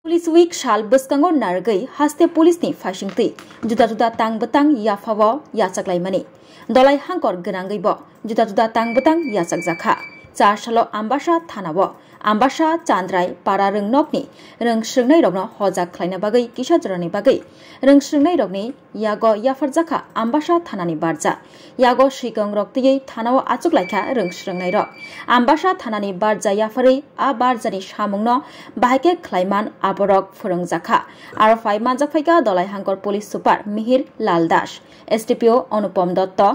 Police Week shal beskango nargai haste police ni fashingti juda tang betang ya fawo ya saklaimani dolai hangkor genangai bo juda tang betang ya sakjaka cha shalo ambasha thanawo ambasha chandrai para rengnokni rengsringnai rokno hojak khlaina bagai kisa jorani bagai rengsringnai rokni yago yafarjaka ambasha thanani barja yago shikong roktiyei thanawo achuklaika rengsringnai rok ambasha thanani barja yafari a barjani samungno bahake khlaiman aborok phurungjaka aro phai manjakphaika dolai hangkor police super mihir lal das SDPO Anupam Dotto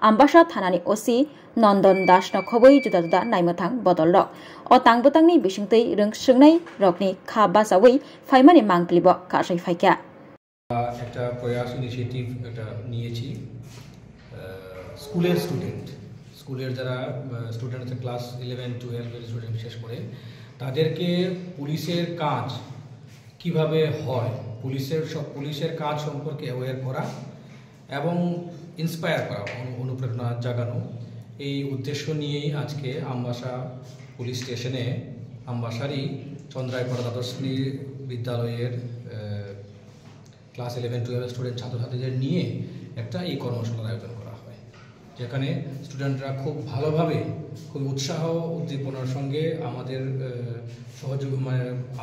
ambasha thanani OC Nandon Das no khoboi juda naimathang bodol rok o tangbotangni bisingtei rengsringnai rokni kha basawi phaimani mangklibo kasai phaika একটা প্রয়াস initiative এটা নিয়েছি স্কুলের স্কুলের যারা student আছে class 11 12 এর student বিশেষ করে তাদেরকে পুলিশের কাজ কিভাবে হয় পুলিশের কাজ সম্পর্কে অ্যাওয়্যার করা এবং ইন্সপায়ার করা অনুপ্রেরণা জাগানো এই উদ্দেশ্য নিয়েই আজকে আমবাসা পুলিশ স্টেশনে আমবাসারই চন্দ্রাইপাড়া দ্বাদশ বিদ্যালয়ের ক্লাস 11-12 স্টুডেন্ট ছাত্রছাত্রীদের নিয়ে একটা এই কর্মশালার আয়োজন করা হয় যেখানে স্টুডেন্টরা খুব ভালোভাবে খুব উৎসাহ উদ্দীপনার সঙ্গে আমাদের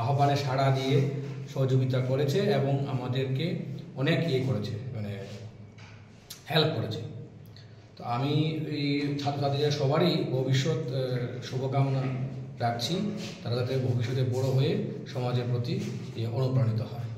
আহ্বানে সাড়া দিয়ে সহযোগিতা করেছে এবং আমাদেরকে অনেক করেছে হেল্প করেছে। তো আমি এই ছাত্রছাত্রীদের সবারই ভবিষ্যৎ শুভকামনা রাখছি, তারা যাতে ভবিষ্যতে বড় হয়ে সমাজের প্রতি অনুপ্রাণিত হয়।